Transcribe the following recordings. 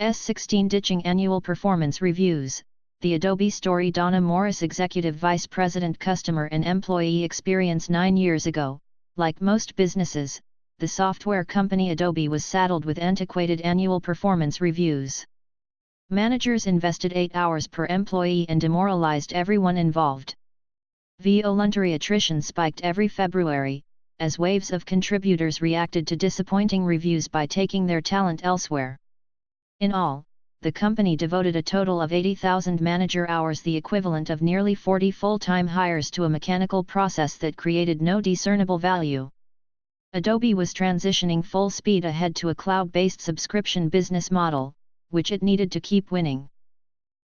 16 Ditching Annual Performance Reviews. The Adobe story. Donna Morris, Executive Vice President Customer and Employee Experience. 9 years ago, like most businesses, the software company Adobe was saddled with antiquated annual performance reviews. Managers invested 8 hours per employee and demoralized everyone involved. Voluntary attrition spiked every February, as waves of contributors reacted to disappointing reviews by taking their talent elsewhere. In all, the company devoted a total of 80,000 manager hours, the equivalent of nearly 40 full-time hires, to a mechanical process that created no discernible value. Adobe was transitioning full speed ahead to a cloud-based subscription business model, which it needed to keep winning.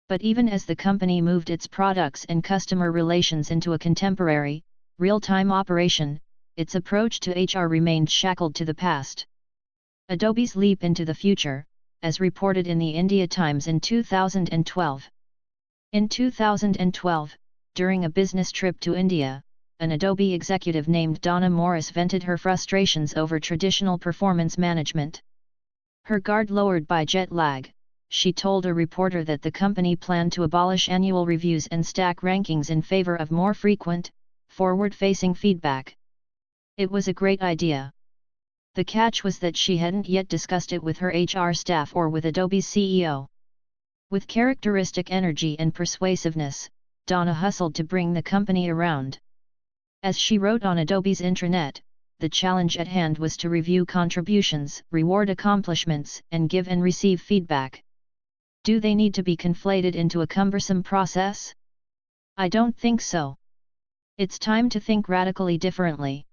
But even as the company moved its products and customer relations into a contemporary, real-time operation, its approach to HR remained shackled to the past. Adobe's leap into the future, as reported in the India Times in 2012. In 2012, during a business trip to India, an Adobe executive named Donna Morris vented her frustrations over traditional performance management. Her guard lowered by jet lag, she told a reporter that the company planned to abolish annual reviews and stack rankings in favor of more frequent, forward-facing feedback. It was a great idea. The catch was that she hadn't yet discussed it with her HR staff or with Adobe's CEO. With characteristic energy and persuasiveness, Donna hustled to bring the company around. As she wrote on Adobe's intranet, the challenge at hand was to review contributions, reward accomplishments, and give and receive feedback. Do they need to be conflated into a cumbersome process? I don't think so. It's time to think radically differently.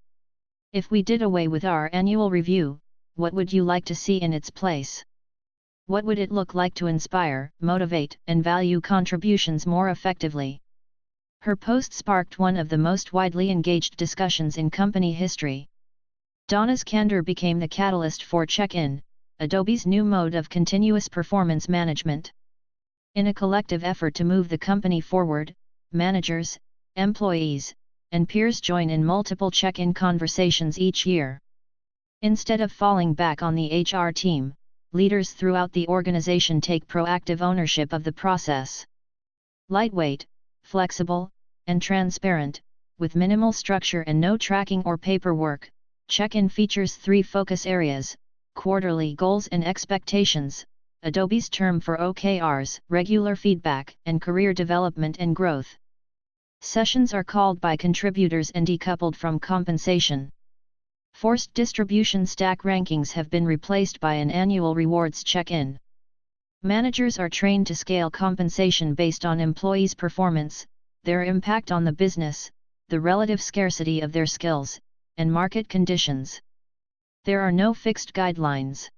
If we did away with our annual review, what would you like to see in its place? What would it look like to inspire, motivate, and value contributions more effectively? Her post sparked one of the most widely engaged discussions in company history. Donna's candor became the catalyst for Check-in, Adobe's new mode of continuous performance management. In a collective effort to move the company forward, managers, employees, and peers join in multiple check-in conversations each year. Instead of falling back on the HR team, leaders throughout the organization take proactive ownership of the process. Lightweight, flexible, and transparent, with minimal structure and no tracking or paperwork, check-in features 3 focus areas: quarterly goals and expectations, Adobe's term for OKRs, regular feedback, and career development and growth. Sessions are called by contributors and decoupled from compensation. Forced distribution stack rankings have been replaced by an annual rewards check-in. Managers are trained to scale compensation based on employees' performance, their impact on the business, the relative scarcity of their skills, and market conditions. There are no fixed guidelines.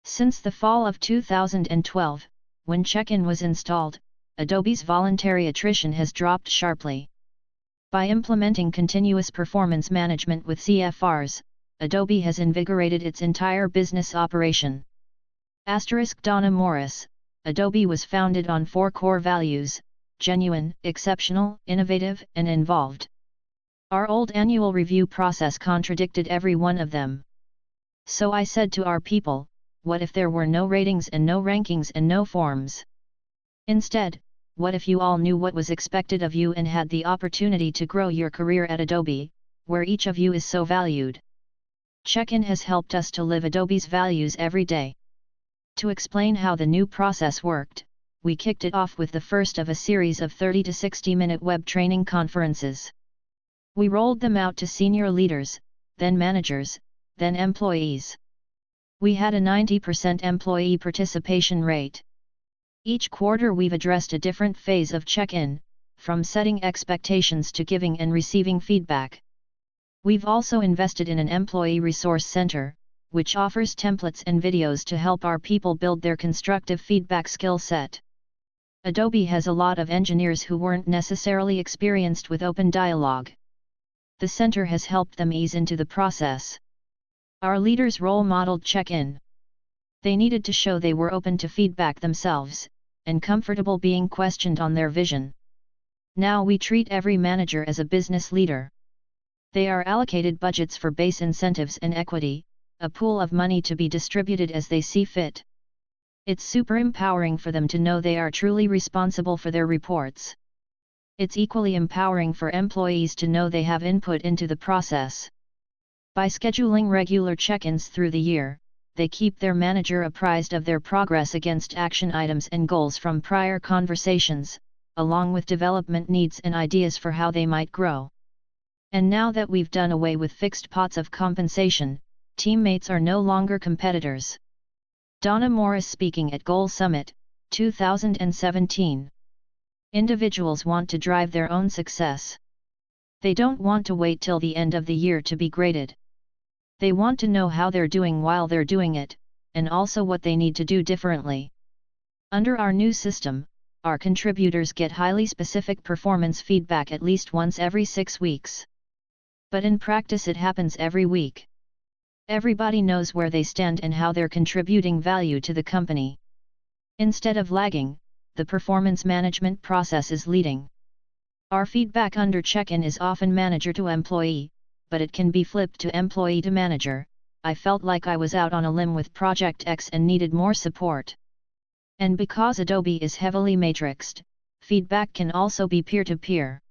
Since the fall of 2012, when Check-in was installed, Adobe's voluntary attrition has dropped sharply. By implementing continuous performance management with CFRs, Adobe has invigorated its entire business operation. Donna Morris, Adobe was founded on 4 core values: genuine, exceptional, innovative, and involved. Our old annual review process contradicted every one of them. So I said to our people, what if there were no ratings and no rankings and no forms? Instead, what if you all knew what was expected of you and had the opportunity to grow your career at Adobe, where each of you is so valued? Check-in has helped us to live Adobe's values every day. To explain how the new process worked, we kicked it off with the first of a series of 30 to 60-minute web training conferences. We rolled them out to senior leaders, then managers, then employees. We had a 90% employee participation rate. Each quarter we've addressed a different phase of check-in, from setting expectations to giving and receiving feedback. We've also invested in an employee resource center, which offers templates and videos to help our people build their constructive feedback skill set. Adobe has a lot of engineers who weren't necessarily experienced with open dialogue. The center has helped them ease into the process. Our leaders role-modeled Check-in. They needed to show they were open to feedback themselves, and comfortable being questioned on their vision. Now we treat every manager as a business leader. They are allocated budgets for base incentives and equity, a pool of money to be distributed as they see fit. It's super empowering for them to know they are truly responsible for their reports. It's equally empowering for employees to know they have input into the process. By scheduling regular check-ins through the year, they keep their manager apprised of their progress against action items and goals from prior conversations, along with development needs and ideas for how they might grow. And now that we've done away with fixed pots of compensation, teammates are no longer competitors. Donna Morris speaking at Goal Summit, 2017. Individuals want to drive their own success. They don't want to wait till the end of the year to be graded. They want to know how they're doing while they're doing it, and also what they need to do differently. Under our new system, our contributors get highly specific performance feedback at least once every 6 weeks. But in practice it happens every week. Everybody knows where they stand and how they're contributing value to the company. Instead of lagging, the performance management process is leading. Our feedback under check-in is often manager to employee, but it can be flipped to employee to manager. I felt like I was out on a limb with Project X and needed more support. And because Adobe is heavily matrixed, feedback can also be peer-to-peer.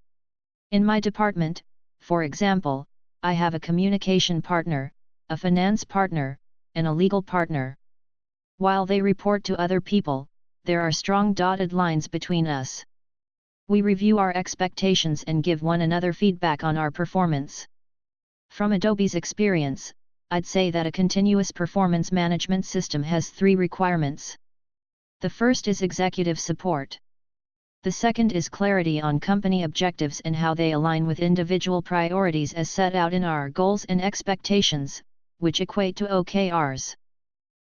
In my department, for example, I have a communication partner, a finance partner, and a legal partner. While they report to other people, there are strong dotted lines between us. We review our expectations and give one another feedback on our performance. From Adobe's experience, I'd say that a continuous performance management system has 3 requirements. The first is executive support. The second is clarity on company objectives and how they align with individual priorities as set out in our goals and expectations, which equate to OKRs.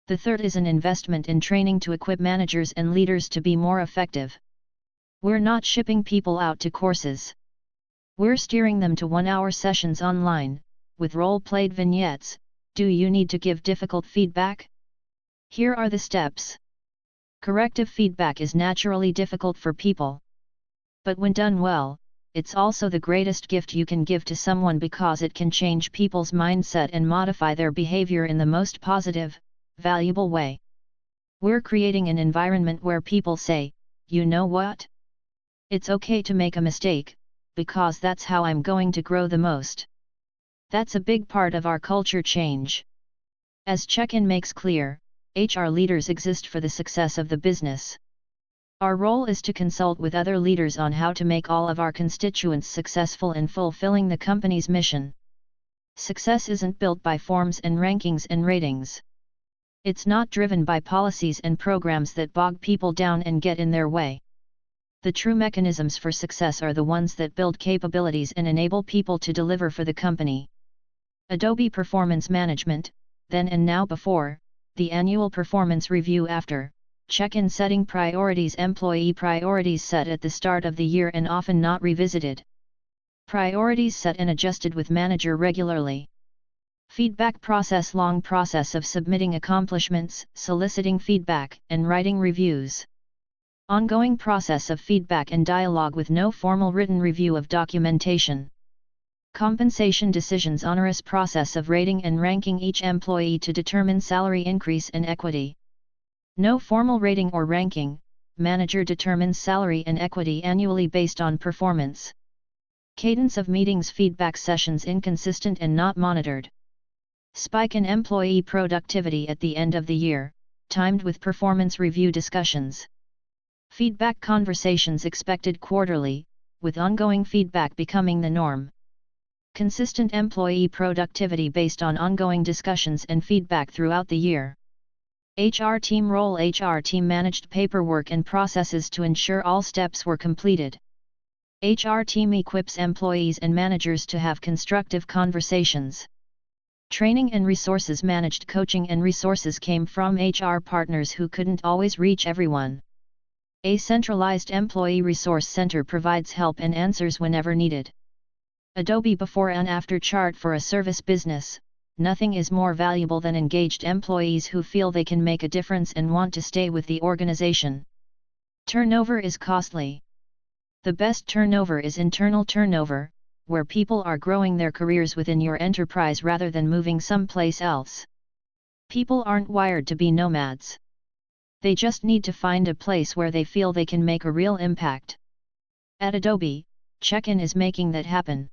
The third is an investment in training to equip managers and leaders to be more effective. We're not shipping people out to courses. We're steering them to 1-hour sessions online, with role-played vignettes. Do you need to give difficult feedback? Here are the steps. Corrective feedback is naturally difficult for people. But when done well, it's also the greatest gift you can give to someone because it can change people's mindset and modify their behavior in the most positive, valuable way. We're creating an environment where people say, "You know what? It's okay to make a mistake, because that's how I'm going to grow the most." That's a big part of our culture change. As check-in makes clear, HR leaders exist for the success of the business. Our role is to consult with other leaders on how to make all of our constituents successful in fulfilling the company's mission. Success isn't built by forms and rankings and ratings. It's not driven by policies and programs that bog people down and get in their way. The true mechanisms for success are the ones that build capabilities and enable people to deliver for the company. Adobe Performance Management, then and now before, the annual performance review after, check-in setting priorities. Employee priorities set at the start of the year and often not revisited. Priorities set and adjusted with manager regularly. Feedback process. Long process of submitting accomplishments, soliciting feedback, and writing reviews. Ongoing process of feedback and dialogue with no formal written review of documentation. Compensation decisions. Onerous process of rating and ranking each employee to determine salary increase and equity. No formal rating or ranking, manager determines salary and equity annually based on performance. Cadence of meetings. Feedback sessions inconsistent and not monitored. Spike in employee productivity at the end of the year, timed with performance review discussions. Feedback conversations expected quarterly, with ongoing feedback becoming the norm. Consistent employee productivity based on ongoing discussions and feedback throughout the year. HR team role. HR team managed paperwork and processes to ensure all steps were completed. HR team equips employees and managers to have constructive conversations. Training and resources. Managed coaching and resources came from HR partners who couldn't always reach everyone. A centralized employee resource center provides help and answers whenever needed. Adobe before and after chart. For a service business, nothing is more valuable than engaged employees who feel they can make a difference and want to stay with the organization. Turnover is costly. The best turnover is internal turnover, where people are growing their careers within your enterprise rather than moving someplace else. People aren't wired to be nomads. They just need to find a place where they feel they can make a real impact. At Adobe, Check-in is making that happen.